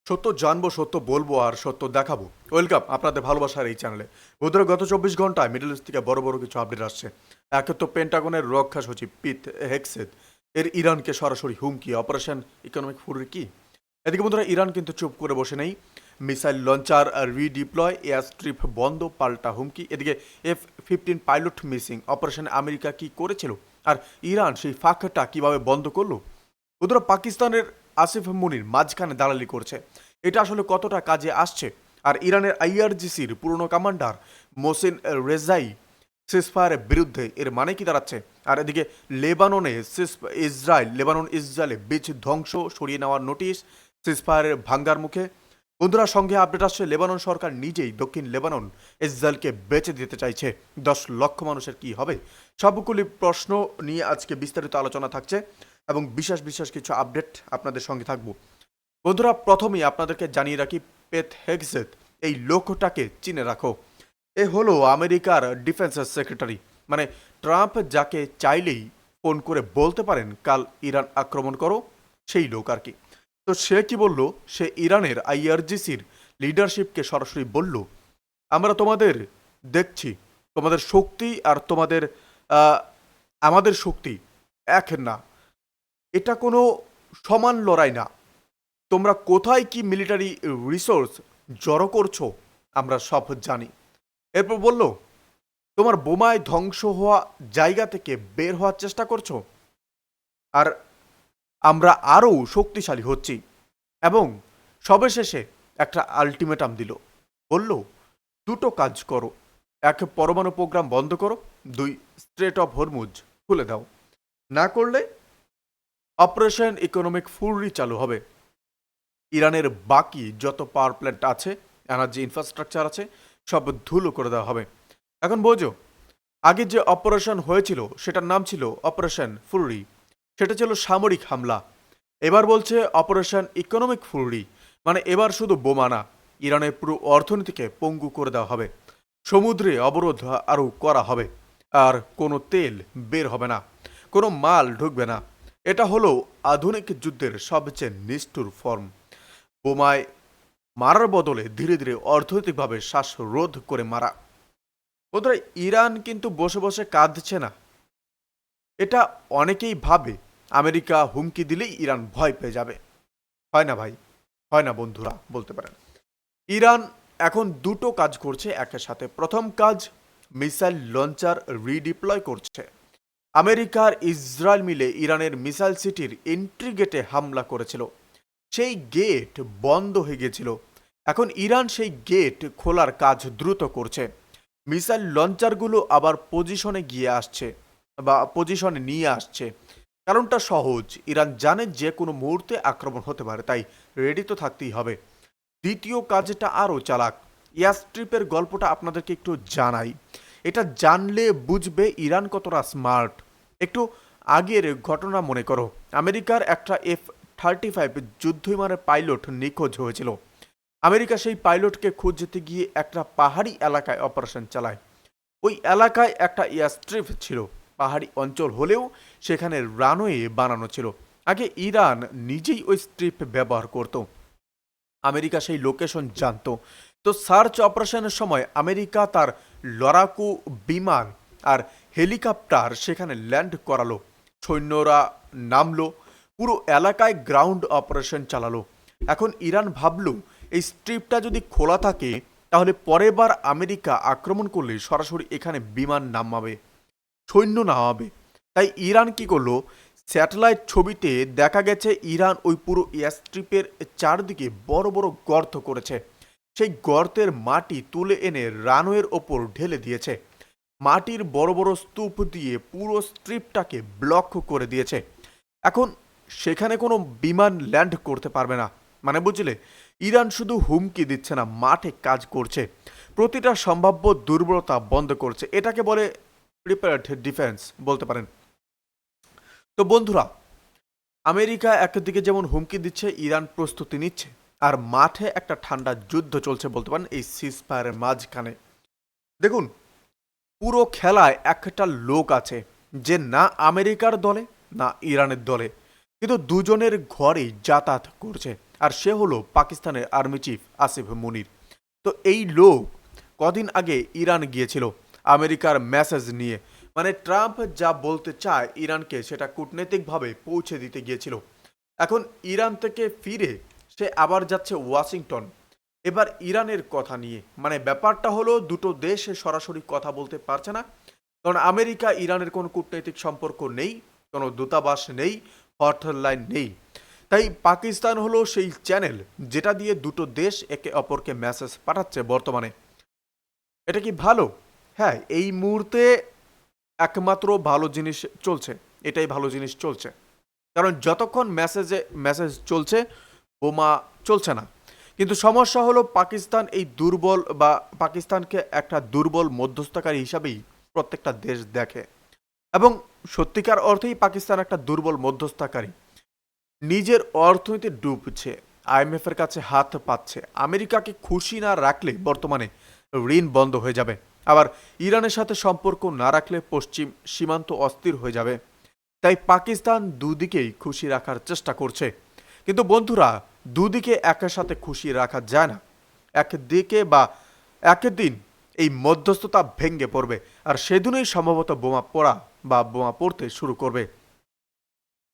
সত্য জানবো, সত্য বলবো আর সত্য দেখাবো। ওয়েলকাম আপনাদের ভালোবাসার এই চ্যানেলে। বন্ধুরা, গত 24 ঘন্টায় মিডল ইস্ট থেকে বড় বড় কিছু আপডেট আসছে। একে তো পেন্টাগনের রক্ষা সচিব পিট হেগসেথ এর ইরানকে সরাসরি হুমকি, অপারেশন ইকোনমিক ফুরির কি। এদিকে বন্ধুরা, ইরান কিন্তু চুপ করে বসে নেই। মিসাইল লঞ্চার রিডিপ্লয়, এয়ার স্ট্রিপ বন্ধ, পাল্টা হুমকি। এদিকে F-15 পাইলট মিসিং, অপারেশনে আমেরিকা কি করেছিল আর ইরান সেই ফাঁকটা কিভাবে বন্ধ করলো। বন্ধুরা, পাকিস্তানের আসিফ মুনির মাঝখানে দালালি করছে, এটা আসলে কতটা কাজে আসছে? আর ইরানের আইআরজিসির পুরনো কমান্ডার মোসিন রেজাই সিসফায়ারের বিরুদ্ধে এর মানে কি দাঁড়াচ্ছে? আর এদিকে লেবানন ইসরায়েলে বীজ ধ্বংস, সরিয়ে নেওয়ার নোটিশ, সিসফায়ারের ভাঙ্গার মুখে। বন্ধুরা, সঙ্গে আপডেট আসছে লেবানন সরকার নিজেই দক্ষিণ লেবানন ইসরায়েলকে বেঁচে দিতে চাইছে। 10 লক্ষ মানুষের কি হবে? সবগুলি প্রশ্ন নিয়ে আজকে বিস্তারিত আলোচনা থাকছে এবং বিশেষ বিশেষ কিছু আপডেট আপনাদের সঙ্গে থাকবো। বন্ধুরা, প্রথমেই আপনাদেরকে জানিয়ে রাখি, পেট হেগসেথ এই লোকটাকে চিনে রাখো। এ হলো আমেরিকার ডিফেন্স সেক্রেটারি, মানে ট্রাম্প যাকে চাইলেই ফোন করে বলতে পারেন কাল ইরান আক্রমণ করো, সেই লোক আর কি। তো সে কি বলল? সে ইরানের আইআরজিসির লিডারশিপকে সরাসরি বলল, আমরা তোমাদের দেখছি, তোমাদের শক্তি আর তোমাদের আমাদের শক্তি এক না, এটা কোনো সমান লড়াই না। তোমরা কোথায় কি মিলিটারি রিসোর্স জড়ো করছো আমরা সব জানি। এরপর বলল, তোমার বোমায় ধ্বংস হওয়া জায়গা থেকে বের হওয়ার চেষ্টা করছো, আর আমরা আরও শক্তিশালী হচ্ছি। এবং সবশেষে একটা আলটিমেটাম দিল, বলল দুটো কাজ করো, এক পরমাণু প্রোগ্রাম বন্ধ করো, 2 স্ট্রেট অফ হরমুজ খুলে দাও, না করলে অপারেশন ইকোনমিক ফুরি চালু হবে। ইরানের বাকি যত পাওয়ার প্ল্যান্ট আছে, এনার্জি ইনফ্রাস্ট্রাকচার আছে, সব ধুলো করে দেওয়া হবে। এখন বোঝো, আগে যে অপারেশন হয়েছিল সেটার নাম ছিল অপারেশন ফুরি, সেটা ছিল সামরিক হামলা। এবার বলছে অপারেশন ইকোনমিক ফুরি, মানে এবার শুধু বোমা না, ইরানের পুরো অর্থনীতিকে পঙ্গু করে দেওয়া হবে। সমুদ্রে অবরোধ আরও করা হবে, আর কোনো তেল বের হবে না, কোনো মাল ঢুকবে না। এটা হলো আধুনিক যুদ্ধের সবচেয়ে নিষ্ঠুর ফর্ম। বোমায় মারার বদলে ধীরে ধীরে অর্থনৈতিকভাবে শ্বাসরোধ করে মারা। বন্ধুরা, ইরান কিন্তু বসে বসে কাঁদছে না। এটা অনেকেই ভাবে আমেরিকা হুমকি দিলেই ইরান ভয় পেয়ে যাবে। হয় না ভাই, হয় না বন্ধুরা, বলতে পারেন। ইরান এখন দুটো কাজ করছে একের সাথে। প্রথম কাজ, মিসাইল লঞ্চার রিডিপ্লয় করছে। আমেরিকা আর ইসরায়েল মিলে ইরানের মিসাইল সিটির এন্ট্রি গেটে হামলা করেছিল, সেই গেট বন্ধ হয়ে গেছিল। এখন ইরান সেই গেট খোলার কাজ দ্রুত করছে। মিসাইল লঞ্চারগুলো আবার পজিশনে গিয়ে আসছে বা পজিশনে নিয়ে আসছে। কারণটা সহজ, ইরান জানে যে কোনো মুহূর্তে আক্রমণ হতে পারে, তাই রেডি তো থাকতেই হবে। দ্বিতীয় কাজটা আরও চালাক। এয়ার স্ট্রিপের গল্পটা আপনাদেরকে একটু জানাই, এটা জানলে বুঝবে ইরান কতটা স্মার্ট। একটু আগের ঘটনা মনে করো, আমেরিকার একটা F-35 যুদ্ধবিমানের পাইলট নিখোঁজ হয়েছিল। আমেরিকা সেই পাইলটকে খুঁজতে গিয়ে একটা পাহাড়ি এলাকায় অপারেশন চালায়। ওই এলাকায় একটা এয়ার স্ট্রিপ ছিল, পাহাড়ি অঞ্চল হলেও সেখানে রানওয়ে বানানো ছিল। আগে ইরান নিজেই ওই স্ট্রিপ ব্যবহার করত, আমেরিকা সেই লোকেশন জানতো। তো সার্চ অপারেশনের সময় আমেরিকা তার লড়াকু বিমান আর হেলিকপ্টার সেখানে ল্যান্ড করালো, সৈন্যরা নামলো, পুরো এলাকায় গ্রাউন্ড অপারেশন চালালো। এখন ইরান ভাবলো, এই স্ট্রিপটা যদি খোলা থাকে তাহলে পরের বার আমেরিকা আক্রমণ করলে সরাসরি এখানে বিমান নামাবে, সৈন্য নামাবে। তাই ইরান কি করলো, স্যাটেলাইট ছবিতে দেখা গেছে ইরান ওই পুরো এয়ারস্ট্রিপের চারদিকে বড় বড় গর্ত করেছে। সেই গর্তের মাটি তুলে এনে রানওয়ের ওপর ঢেলে দিয়েছে, মাটির বড় বড় স্তূপ দিয়ে পুরো স্ট্রিপটাকে ব্লক করে দিয়েছে। এখন সেখানে কোনো বিমান ল্যান্ড করতে পারবে না। মানে বুঝলে, ইরান শুধু হুমকি দিচ্ছে না, মাঠে কাজ করছে, প্রতিটা সম্ভাব্য দুর্বলতা বন্ধ করছে। এটাকে বলে প্রিপেয়ার্ড ডিফেন্স বলতে পারেন। তো বন্ধুরা, আমেরিকা একদিকে যেমন হুমকি দিচ্ছে, ইরান প্রস্তুতি নিচ্ছে, আর মাঠে একটা ঠান্ডা যুদ্ধ চলছে বলতে পারেন এই সিজফায়ারের মাঝখানে। দেখুন, পুরো খেলায় একটা লোক আছে যে না আমেরিকার দলে না ইরানের দলে, কিন্তু দুজনের ঘরেই যাতায়াত করছে। আর সে হলো পাকিস্তানের আর্মি চিফ আসিফ মুনির। তো এই লোক কদিন আগে ইরান গিয়েছিল আমেরিকার মেসেজ নিয়ে, মানে ট্রাম্প যা বলতে চায় ইরানকে সেটা কূটনৈতিকভাবে পৌঁছে দিতে গিয়েছিল। এখন ইরান থেকে ফিরে সে আবার যাচ্ছে ওয়াশিংটন, এবার ইরানের কথা নিয়ে। মানে ব্যাপারটা হলো দুটো দেশ সরাসরি কথা বলতে পারছে না, কারণ আমেরিকা ইরানের কোনো কূটনৈতিক সম্পর্ক নেই, কোনো দূতাবাস নেই, হটলাইন নেই। তাই পাকিস্তান হলো সেই চ্যানেল যেটা দিয়ে দুটো দেশ একে অপরকে মেসেজ পাঠাচ্ছে বর্তমানে। এটা কি ভালো? হ্যাঁ, এই মুহূর্তে একমাত্র ভালো জিনিস চলছে, এটাই ভালো জিনিস চলছে। কারণ যতক্ষণ মেসেজ চলছে, বোমা চলছে না। কিন্তু সমস্যা হলো পাকিস্তান এই দুর্বল, বা পাকিস্তানকে একটা দুর্বল মধ্যস্থকারী হিসাবেই প্রত্যেকটা দেশ দেখে, এবং সত্যিকার অর্থেই পাকিস্তান একটা দুর্বল মধ্যস্থকারী। নিজের অর্থনীতি ডুবছে, আইএমএফ এর কাছে হাত পাচ্ছে। আমেরিকাকে খুশি না রাখলে বর্তমানে ঋণ বন্ধ হয়ে যাবে, আবার ইরানের সাথে সম্পর্ক না রাখলে পশ্চিম সীমান্ত অস্থির হয়ে যাবে। তাই পাকিস্তান দুদিকেই খুশি রাখার চেষ্টা করছে। কিন্তু বন্ধুরা, দুদিকে একের সাথে খুশি রাখা যায় না। একদিকে বা একদিন এই মধ্যস্থতা ভেঙে পড়বে, আর সেদিনই সম্ভবত বোমা পড়া বা বোমা পড়তে শুরু করবে।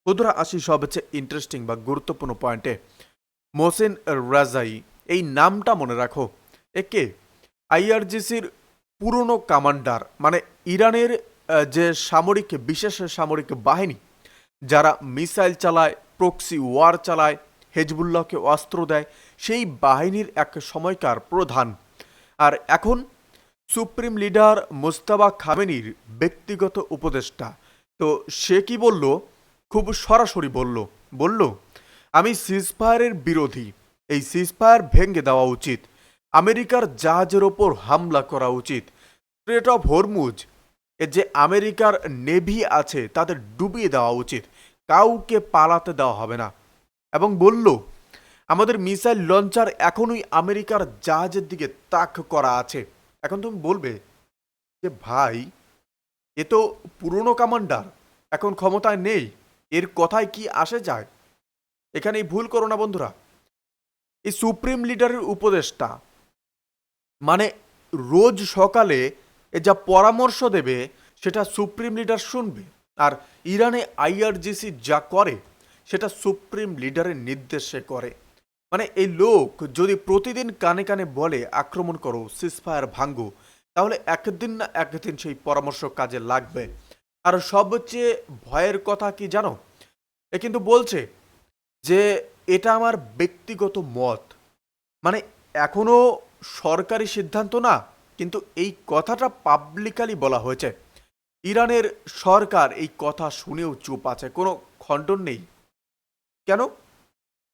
বন্ধুরা, আসি সবচেয়ে ইন্টারেস্টিং বা গুরুত্বপূর্ণ পয়েন্টে। মোহসেন রাজাই, এই নামটা মনে রাখো। একে আইআরজিসির পুরনো কমান্ডার, মানে ইরানের যে সামরিক, বিশেষ সামরিক বাহিনী যারা মিসাইল চালায়, প্রক্সি ওয়ার চালায়, হেজবুল্লাহকে অস্ত্র দেয়, সেই বাহিনীর এক সময়কার প্রধান। আর এখন সুপ্রিম লিডার মোস্তাবা খামেনির ব্যক্তিগত উপদেষ্টা। তো সে কি বলল? খুব সরাসরি বলল আমি সিজফায়ারের বিরোধী, এই সিজফায়ার ভেঙে দেওয়া উচিত, আমেরিকার জাহাজের ওপর হামলা করা উচিত, স্ট্রেট অফ হরমুজ এ যে আমেরিকার নেভি আছে তাদের ডুবিয়ে দেওয়া উচিত, কাউকে পালাতে দেওয়া হবে না। এবং বলল আমাদের মিসাইল লঞ্চার এখনই আমেরিকার জাহাজের দিকে তাক করা আছে। এখন তুমি বলবে যে ভাই, এ তো পুরনো কমান্ডার, এখন ক্ষমতায় নেই, এর কথায় কি আসে যায়? এখানেই ভুল করো না বন্ধুরা। এই সুপ্রিম লিডারের উপদেষ্টা, মানে রোজ সকালে এ যা পরামর্শ দেবে সেটা সুপ্রিম লিডার শুনবে, আর ইরানে আইআরজিসি যা করে সেটা সুপ্রিম লিডারের নির্দেশে করে। মানে এই লোক যদি প্রতিদিন কানে কানে বলে আক্রমণ করো, সিজফায়ার ভাঙ্গো, তাহলে একদিন না একদিন সেই পরামর্শ কাজে লাগবে। আর সবচেয়ে ভয়ের কথা কি জানো? এ কিন্তু বলছে যে এটা আমার ব্যক্তিগত মত, মানে এখনো সরকারি সিদ্ধান্ত না, কিন্তু এই কথাটা পাবলিকালি বলা হয়েছে। ইরানের সরকার এই কথা শুনেও চুপ আছে, কোনো খণ্ডন নেই। কেন?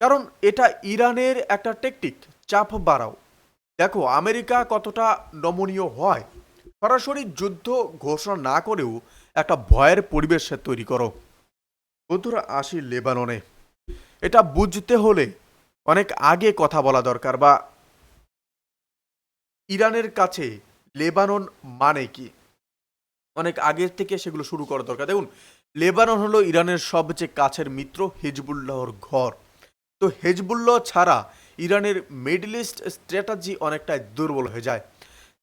কারণ এটা ইরানের একটা টেকটিক, চাপ বাড়াও। দেখো আমেরিকা কতটা নমনীয় হয়, সরাসরি যুদ্ধ ঘোষণা না করেও একটা ভয়ের পরিবেশ তৈরি করো। বন্ধুরা, আসি লেবাননে। এটা বুঝতে হলে অনেক আগে কথা বলা দরকার, বা ইরানের কাছে লেবানন মানে কি অনেক আগের থেকে সেগুলো শুরু করা দরকার। দেখুন, লেবানন হলো ইরানের সবচেয়ে কাছের মিত্র, হিজবুল্লাহর ঘর। তো হেজবুল্লাহ ছাড়া ইরানের মিডল ইস্ট স্ট্র্যাটেজি অনেকটাই দুর্বল হয়ে যায়।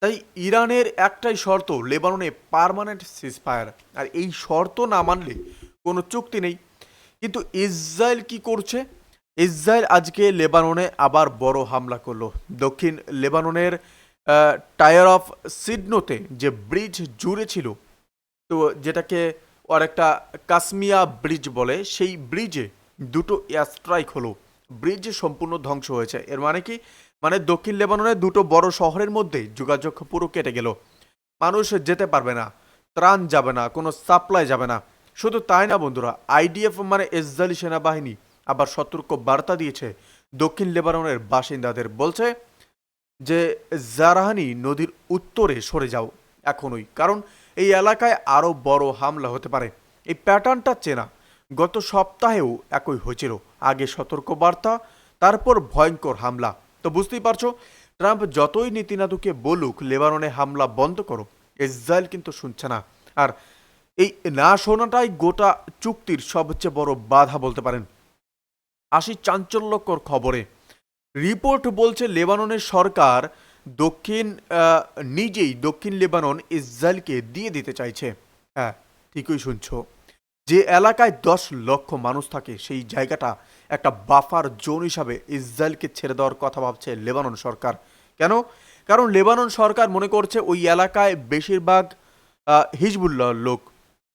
তাই ইরানের একটাই শর্ত, লেবাননে পার্মানেন্ট সিজফায়ার। আর এই শর্ত না মানলে কোনো চুক্তি নেই। কিন্তু ইসরায়েল কি করছে? ইসরায়েল আজকে লেবাননে আবার বড় হামলা করলো। দক্ষিণ লেবাননের টায়ার অফ সিডনোতে যে ব্রিজ জুড়ে ছিল, তো যেটাকে আর একটা কাসমিয়া ব্রিজ বলে, সেই ব্রিজে দুটো এয়ার স্ট্রাইক হলো, ব্রিজ সম্পূর্ণ ধ্বংস হয়েছে। এর মানে কি? মানে দক্ষিণ লেবাননের দুটো বড় শহরের মধ্যে যোগাযোগ পুরো কেটে গেল, মানুষ যেতে পারবে না, ত্রাণ যাবে না, কোনো সাপ্লাই যাবে না। শুধু তাই না বন্ধুরা, আইডিএফ মানে ইসরায়েলি সেনাবাহিনী আবার সতর্ক বার্তা দিয়েছে দক্ষিণ লেবাননের বাসিন্দাদের, বলছে যে জারাহানি নদীর উত্তরে সরে যাও এখনই, কারণ এই এলাকায় আরও বড় হামলা হতে পারে। এই প্যাটার্নটা চেনা, গত সপ্তাহেও একই হয়েছিল, আগে সতর্ক বার্তা, তারপর ভয়ঙ্কর হামলা। তো বুঝতেই পারছো, ট্রাম্প যতই নীতিনাদুকে বলুক লেবাননে হামলা বন্ধ করো, ইসরায়েল কিন্তু শুনছে না। আর এই না শোনাটাই গোটা চুক্তির সবচেয়ে বড় বাধা বলতে পারেন। আসি চাঞ্চল্যকর খবরে। রিপোর্ট বলছে লেবাননের সরকার দক্ষিণ নিজেই দক্ষিণ লেবানন ইসরায়েলকে দিয়ে দিতে চাইছে। হ্যাঁ, ঠিকই শুনছো। যে এলাকায় 10 লক্ষ মানুষ থাকে সেই জায়গাটা একটা বাফার জোন হিসাবে ইসরায়েলকে ছেড়ে দেওয়ার কথা ভাবছে লেবানন সরকার। কেন? কারণ লেবানন সরকার মনে করছে ওই এলাকায় বেশিরভাগ হিজবুল্লাহর লোক।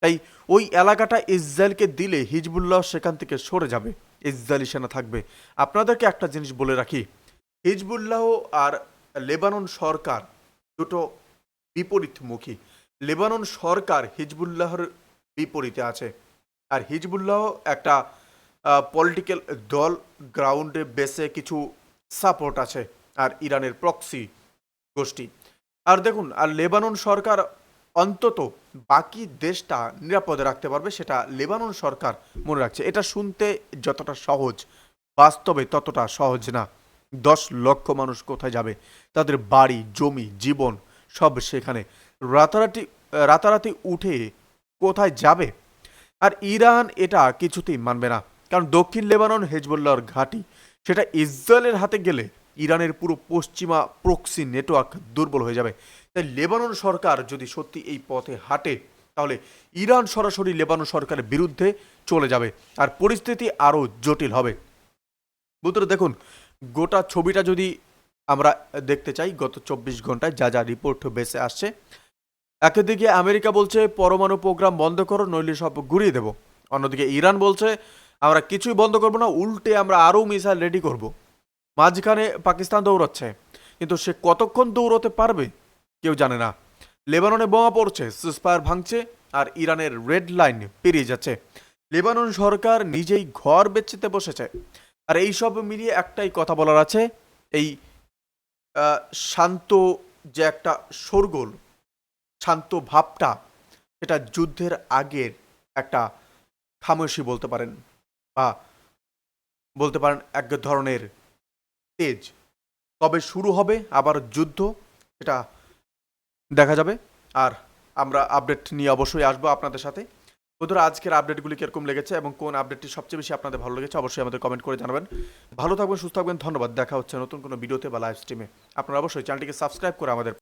তাই ওই এলাকাটা ইসরায়েলকে দিলে হিজবুল্লাহ সেখান থেকে সরে যাবে, ইসরায়েলি সেনা থাকবে। আপনাদেরকে একটা জিনিস বলে রাখি, হিজবুল্লাহ আর লেবানন সরকার দুটো বিপরীতমুখী। লেবানন সরকার হিজবুল্লাহর বিপরীতে আছে, আর হিজবুল্লাহ একটা পলিটিক্যাল দল, গ্রাউন্ডে বেসে কিছু সাপোর্ট আছে, আর ইরানের প্রক্সি গোষ্ঠী। আর দেখুন, আর লেবানন সরকার অন্তত বাকি দেশটা নিরাপদে রাখতে পারবে, সেটা লেবানন সরকার মনে রাখছে। এটা শুনতে যতটা সহজ, বাস্তবে ততটা সহজ না। 10 লক্ষ মানুষ কোথায় যাবে? তাদের বাড়ি, জমি, জীবন সব সেখানে। রাতারাতি রাতারাতি উঠে কোথায় যাবে? আর ইরান এটা কিছুতেই মানবে না, কারণ দক্ষিণ লেবানন হেজবুল্লাহর ঘাঁটি। সেটা ইসরায়েলের হাতে গেলে ইরানের পুরো পশ্চিমা প্রক্সি নেটওয়ার্ক দুর্বল হয়ে যাবে। তাই লেবানন সরকার যদি সত্যি এই পথে হাঁটে, তাহলে ইরান সরাসরি লেবানন সরকারের বিরুদ্ধে চলে যাবে, আর পরিস্থিতি আরও জটিল হবে। বন্ধুরা দেখুন, গোটা ছবিটা যদি আমরা দেখতে চাই, গত 24 ঘন্টায় যা যা রিপোর্ট বেসে আসছে, একদিকে আমেরিকা বলছে পরমাণু প্রোগ্রাম বন্ধ করো, নইলে সব গুড়িয়ে দেব। অন্যদিকে ইরান বলছে আমরা কিছুই বন্ধ করবো না, উল্টে আমরা আরও মিসাইল রেডি করব। মাঝখানে পাকিস্তান দৌড়াচ্ছে, কিন্তু সে কতক্ষণ দৌড়তে পারবে কেউ জানে না। লেবাননে বোমা পড়ছে, সিজফায়ার ভাঙছে, আর ইরানের রেড লাইন পেরিয়ে যাচ্ছে। লেবানন সরকার নিজেই ঘর বেচতে বসেছে। আর এই সব মিলিয়ে একটাই কথা বলার আছে, এই শান্ত যে একটা শোরগোল, শান্ত ভাবটা, এটা যুদ্ধের আগের একটা খামোশি বলতে পারেন, বা বলতে পারেন এক ধরনের তেজ। কবে শুরু হবে আবার যুদ্ধ, এটা দেখা যাবে। আর আমরা আপডেট নিয়ে অবশ্যই আসবো আপনাদের সাথে। বন্ধুরা, আজকের আপডেটগুলি কিরকম লেগেছে এবং কোন আপডেটটি সবচেয়ে বেশি আপনাদের ভালো লেগেছে অবশ্যই আমাদের কমেন্ট করে জানাবেন। ভালো থাকবেন, সুস্থ থাকবেন, ধন্যবাদ। দেখা হচ্ছে নতুন কোনো ভিডিওতে বা লাইভ স্ট্রিমে। আপনারা অবশ্যই চ্যানেলটিকে সাবস্ক্রাইব করে আমাদের